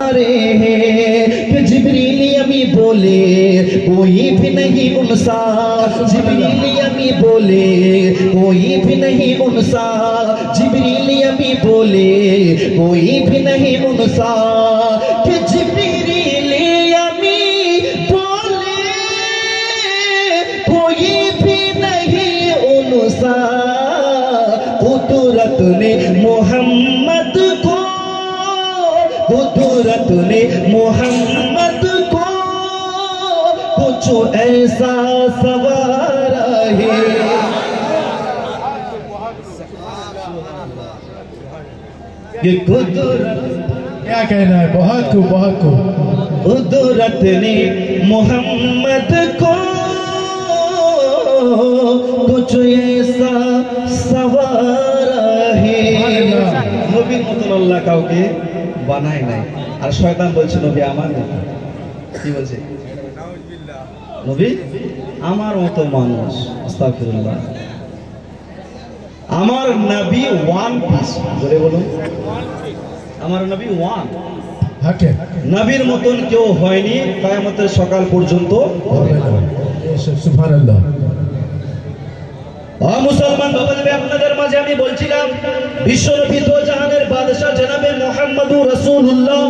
कि जिब्रील यमी बोले कोई भी नहीं उनसा, जिब्रील यमी बोले कोई भी नहीं उनसा, जिब्रील यमी बोले कोई भी नहीं उनसा, कि जिब्रील यमी बोले कोई भी नहीं उनसा। कुदरत ने मोहम्मद को, कुदरत ने मोहम्मद को कुछ ऐसा सवारा है। ये कुदरत क्या कहना है? बहुत खूब, बहुत खूब। कुदरत ने मोहम्मद को कुछ ऐसा सवारा है। नबीर मतन अल्लाह काउके বানায় নাই। আর শয়তান বলছে নবী আমার মতো। কি বলছে? নবী আমার মতো মানুষ। আস্তাগফিরুল্লাহ। আমার নবী ওয়ান পিস। বলে বলুন, আমার নবী ওয়ান। হাকে নবীর মতন কেউ হয়নি কিয়ামতের সকাল পর্যন্ত হবে না। সুবহানাল্লাহ। মুসলমান বাবাজি, আপনাদের মাঝে আমি বলছিলাম বিশ্বনবী দো জাহানের বাদশা জনাবে মুহাম্মদুর রাসূলুল্লাহ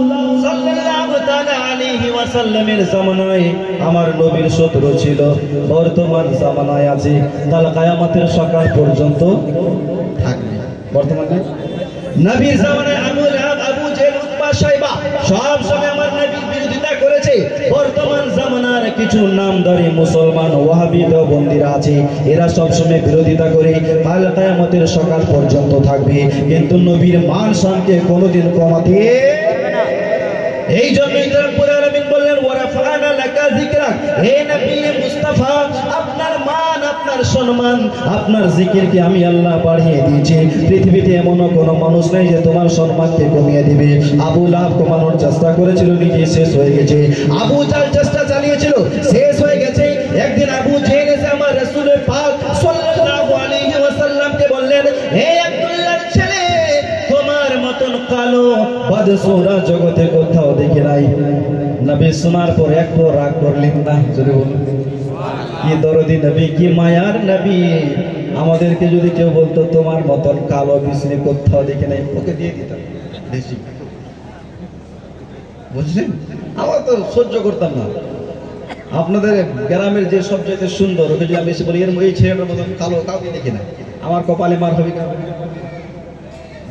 সাল্লাল্লাহু তাআলা আলাইহি ওয়াসাল্লামের জামানায় আমার নবীর শত্রু ছিল, বর্তমান জামানায় আছে, কাল কিয়ামতের সকাল পর্যন্ত থাকবে। বর্তমানে নবীর জামানায় আবু লাহাব, আবু জেহেল, উতবা, শাইবা সব সময় আমার নবীর বিরোধিতা করেছে। বর্তমান জামানার কিছু নামধারী মুসলমান ওয়াহাবি দেওবন্দীরা আছে, এরা সব সময় বিরোধিতা করে কাল কিয়ামতের সকাল পর্যন্ত থাকবে, কিন্তু নবীর মান শানকে কোনোদিন কমাতে এই জন্যই রব্বুল আলামিন বললেন ওয়ারাফানা লাকা যিকরাক, হে নবী মুস্তাফা আপনার মান, আপনার সম্মান, আপনার জিকিরকে আমি আল্লাহ বাড়িয়ে দিয়েছি। পৃথিবীতে এমন কোনো মানুষ নেই যে তোমার সম্মানকে কমিয়ে দিবে। আবু লাহাব কমানোর চেষ্টা করেছিল, নিজে শেষ হয়ে গেছে। আবু জাহল চেষ্টা চালিয়েছিল, শেষ হয়ে গেছে। একদিন আবু জেহেল এসে আমার রাসূল পাক সাল্লাল্লাহু আলাইহি ওয়াসাল্লামকে বললেন, হে আব্দুল্লাহর ছেলে, তোমার মতন কালো বাদশারা জগতে কোথাও দেখি নাই। নবী শোনার পর একটু রাগ করলেন না। জোরে বলুন, কি দরদি নবী, কি মায়ার নবী। আমাদেরকে যদি কেউ বলতো তোমার মতন কালো বিষ্ণু কোথাও দেখি নাই, ওকে দিয়ে দিতাম বেশি, বুঝলেন? আমরা তো সহ্য করতাম না। আপনাদের গ্রামের যে সবচেয়ে সুন্দর, ওকে যদি আমি এসে বলি এই ছেলেটার মতন কালো কাউকে দেখি না, আমার কপালে মার হবে।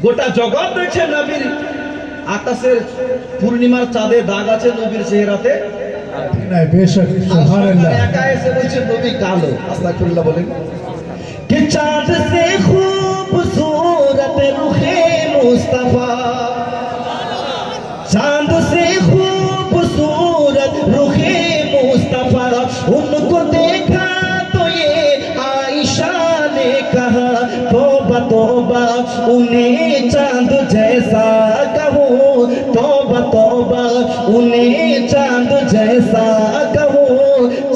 গোটা জগৎ দেখছে নবীর আকাশের পূর্ণিমার চাঁদে দাগ আছে নবীর চেহারাতে। নাই বেশক সুবহানাল্লাহ। একা এসে বলছে নবী কালো। আস্তাগফিরুল্লাহ বলেন। कि चाँद से खूबसूरत रुखे मुस्तफा, चाँद से खूबसूरत रुखे मुस्तफा, उनको देखा तो ये आयशा ने कहा तौबा तौबा उन्हें चाँद जैसा कहो, तौबा तौबा उन्हें चाँद जैसा कहो,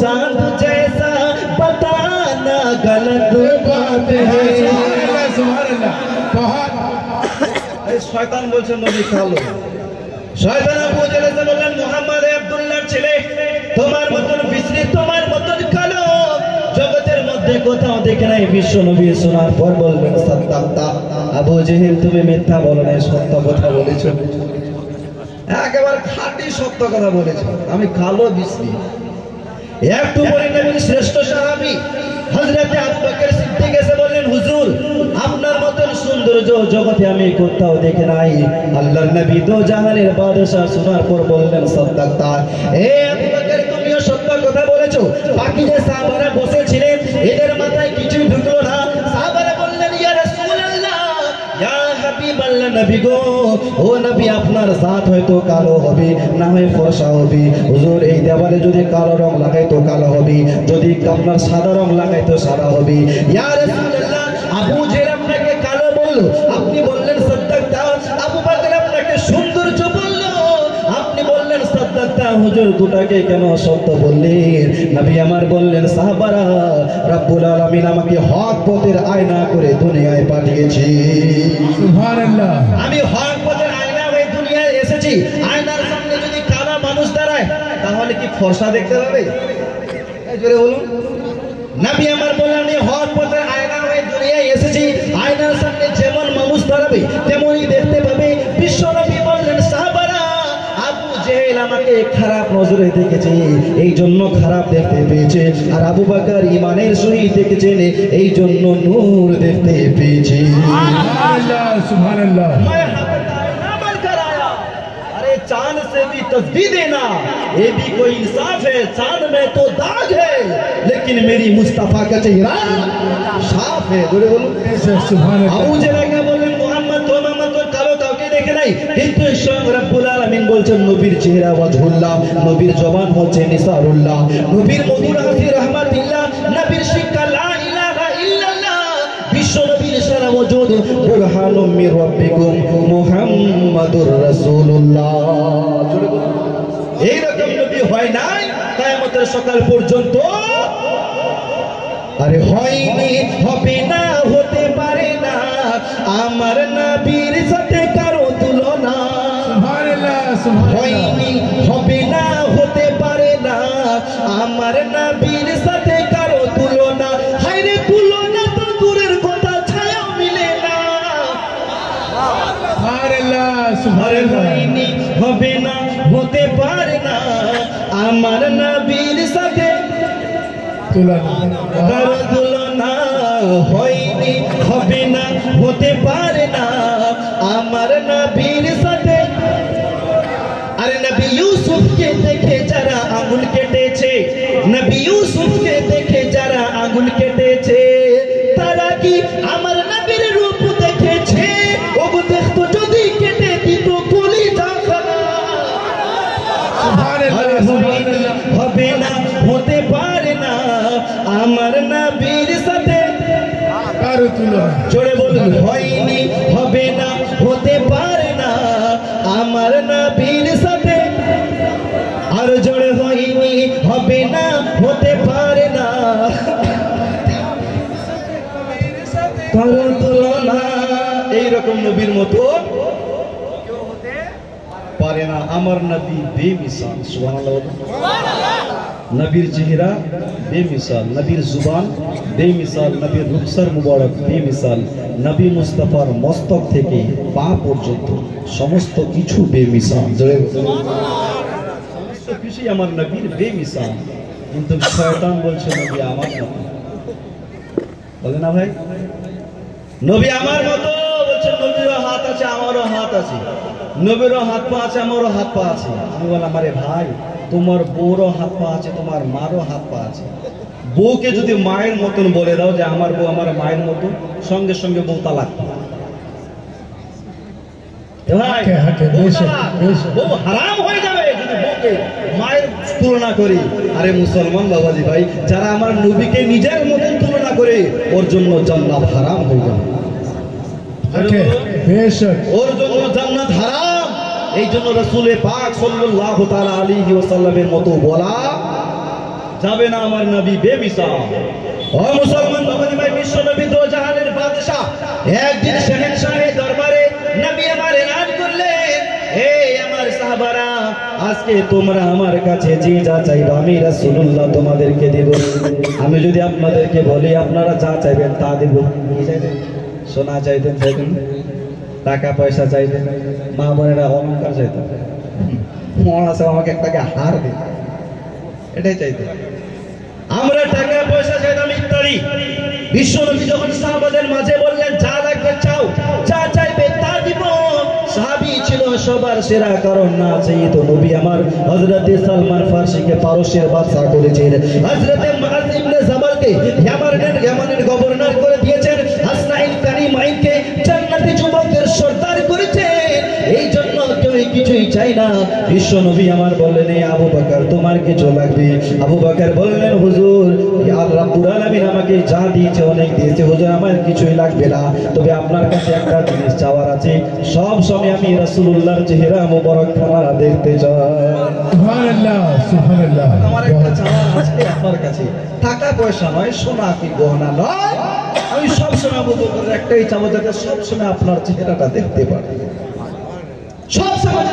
चाँद जैसा बताना गलत बात है। সুবহানাল্লাহ। बहुत এই শয়তান বলছে নবী কালো। শয়তান আবু জেহেল বললেন, মুহাম্মদ আব্দুল্লাহর ছেলে, তোমার মতন বিশ্রী, তোমার মতন কালো জগতের মধ্যে কোথাও দেখে নাই। বিশ্ব নবী শোনার পর বললেন, সাদ্দাক্তা, আবু জেহেল তুমি মিথ্যা বলো না, সত্য কথা বলেছো, একেবারে খাঁটি সত্য কথা বলেছো। আমি কালো বিশ্রী। একটু পরে নবীর শ্রেষ্ঠ সাহাবী হযরত আবু বকর সিদ্দিক এসে বললেন, হুজুর আপনার মতন সৌন্দর্য জগতে আমি কোথাও দেখি নাই। আল্লাহর নবী দো জাহানের বাদশা শোনার পর বললেন, সাদ্দাক্তা, হে আবু বকর তুমিও সত্য কথা বলেছো। বাকি যে সাহাবারা বসেছিলেন এদের মাথায় কিছুই ঢুকলো না। সাহাবারা বললেন, ইয়া রাসূলুল্লাহ, ইয়া হাবিবাল্লাহ, নবী গো, ও নবী আপনার জাত হয়তো কালো হবে, না হয় ফর্সা হবে। হুজুর এই দেওয়ালে যদি কালো রং লাগাই তো কালো হবে, যদি আপনার সাদা রং লাগাই তো সাদা হবে। ইয়া রাসূলুল্লাহ, আবু জেহেল আপনাকে কালো বলল, আপনি বললেন সাদ্দাক্তা। আবু বকর আপনাকে সৌন্দর্য বলল, আপনি বললেন সাদ্দাক্তা। হুজুর দুটাকে কেন সত্য বললেন? নবী আমার বললেন, সাহাবারা, রব্বুল আলামিন আমাকে হক পথের আয়না করে দুনিয়ায় পাঠিয়েছে। সুবহানাল্লাহ। আমি হক পথের আয়না হয়ে দুনিয়ায় এসেছি। আয়নার ফর্সা দেখতে পাবে? জোরে বলুন। নবী আমার বললেন আমি হক পথের আয়না হয়ে দুনিয়ায় এসেছি, আয়নার সামনে যেমন মানুষ দাঁড়াবে তেমনই দেখতে পাবে। বিশ্ব নবী বললেন সাহাবারা, আবু জেহেল আমাকে খারাপ নজরে দেখেছে, এই জন্য খারাপ দেখতে পেয়েছে, আর আবু বকর ঈমানের সহিত দেখেছেন, এই জন্য নূর দেখতে পেয়েছে। সুবহানাল্লাহ সুবহানাল্লাহ। चांद से भी तस्बीह देना ये भी कोई इंसाफ है, चांद में तो दाग है लेकिन मेरी मुस्तफा का चेहरा साफ है। बोले बोलो সুবহানাল্লাহ। আবু জেহেল বললেন মুহাম্মদ তো কালো কাউকে দেখে নাই, কিন্তু স্বয়ং রব্বুল আলামিন বলছেন নবীর চেহারা ওয়াজহুল্লাহ, নবীর জবান হচ্ছে নিসারুল্লাহ, নবীর মধুর হাসি রাহমাতুল্লাহ, নবীর শিক্ষা লা ইলাহা ইল্লাল্লাহ, বিশ্ব নবীর সারা ওজুদ বুরহানুম মির রাব্বিকুম মুহাম্মাদুর রাসূলুল্লাহ। এইরকম নবী হয় নাই কিয়ামতের সকাল পর্যন্ত, আরে হয়নি, হবে না, হতে পারে না আমার নবীর সাথে কারো তুলনা। সুবহানাল্লাহ সুবহানাল্লাহ। হয়নি, হবে না, হতে পারে না আমার নবীর সাথে কারো তুলনা। হায়রে তুলনা তো দূরের কথা, ছায়া মিলে না। সুবহানাল্লাহ আরে সুবহানাল্লাহ। হয়নি, হবে না, হতে পারে না আমার নবীর সাথে কারো তুলনা। হয়নি, হবে না, হতে পারে না আমার নবীর সাথে। আরে নবী ইউসুফকে দেখে যারা আঙ্গুল কেটেছে, নবী ইউসুফকে দেখে যারা আঙ্গুল কেটেছে, তারা কি আমার নবীর রূপ দেখেছে? ওগো দেখতো যদি কেটে দিত কলিজা খানা। সুবহানাল্লাহ সুবহানাল্লাহ। হবে না, হতে পারে না আমার নবীর সাথে কারো তুলনা। জোরে বলুন, হয়নি, হবে না, হতে পারে না আমার নবীর সাথে। আর জোরে হয়নি, হবে না, হতে পারে না কারো তুলনা। এইরকম নবীর মতো কেউ হতে পারে না, আমার নবী বেমিসাল। সুবহানাল্লাহ। নবীর চেহারা বেমিসাল, নবীর জুবান বেমিসাল, নবীর রুখসার মুবারক বেমিসাল, নবী মুস্তাফার মস্তক থেকে পা পর্যন্ত সমস্ত কিছু বেমিসাল। সমস্ত কিছুই আমার নবীর বেমিসাল, কিন্তু শয়তান বলছে নবী আমার মতো। বলে না ভাই, নবী আমার মতো, বলছে নবীরও হাত আছে আমারও হাত আছে, নবীরও হাত পা আছে আমারও হাত পা আছে। আমি বললাম আরে ভাই, তোমার বউরও হাত পা আছে, তোমার মারও হাত পা আছে। বউকে যদি মায়ের মতন বলে দাও যে আমার বউ আমার মায়ের মতন, সঙ্গে সঙ্গে বউ তালাক। ভাই বউ হারাম হয়ে যাবে যদি বউকে মায়ের তুলনা করি। আরে মুসলমান বাবাজি ভাই, যারা আমার নবীকে নিজের মতন তুলনা করে ওর জন্য জান্নাত হারাম হয়ে যাবে, ওর জন্য জান্নাত হারাম। এই জন্য রাসূল পাক সাল্লাল্লাহু তাআলা আলাইহি ওয়াসাল্লামের মতো বলা যাবে না আমার নবী বেমিসাল। ও মুসলমান বাবাজি ভাই, বিশ্ব নবী দো জাহানের বাদশা, একদিন শাহেনশাহের দরবারে নবী আমার এলান করলেন, হে আমার সাহাবারা, আজকে তোমরা আমার কাছে যে যা চাইবে আমি রাসূলুল্লাহ তোমাদেরকে দেব। আমি যদি আপনাদেরকে বলি আপনারা যা চাইবেন তা দেব। কি চাইবেন? সোনা চাইতেন, চাইতেন টাকা পয়সা চাইতেন, মা বোনেরা অলংকার চাইতেন, মনে আছে আমাকে একটাকে হার দিন, এটাই চাইতেন। আমরা টাকা পয়সা চাইতাম ইত্যাদি। বিশ্বনবী যখন সাহাবাদের মাঝে বললেন যা লাগবে চাও, যা চাইবে তা দিব, সাহাবী ছিল সবার সেরা, কারণ না চাইয়ে তো নবী আমার হযরতে সালমান ফারসিকে পারস্যের বাদশা করেছেন, হযরতে মুআয ইবনে জাবালকে ইয়ামানের গভর্নর করে দিয়েছেন, হাসনাইন কারিমাইনকে জান্নাতি যুবকদের সর্দার করেছেন। এই জন্য কেউ কিছুই চাই না। বিশ্ব নবী আমার বললেন আবু বকর তোমার কিছু লাগবে? আবু বকর বললেন হুজুর আল্লাহ রাব্বুল আলামিন আমাকে যা দিয়েছে অনেক দিয়েছে হুজুর, আমার কিছুই লাগবে না, তবে আপনার কাছে একটা জিনিস চাওয়ার আছে। সব সময় আমি রাসূলুল্লাহর চেহারা মোবারক খানা দেখতে চাই। সুবহানাল্লাহ সুবহানাল্লাহ। আমার একটা চাওয়া আছে আপনার কাছে, টাকা পয়সা নয়, সোনা কি গহনা নয়, আমি সব সময় আবু বকরের একটাই চাওয়া, যাতে সব সময় আপনার চেহারাটা দেখতে পারি, সব সময়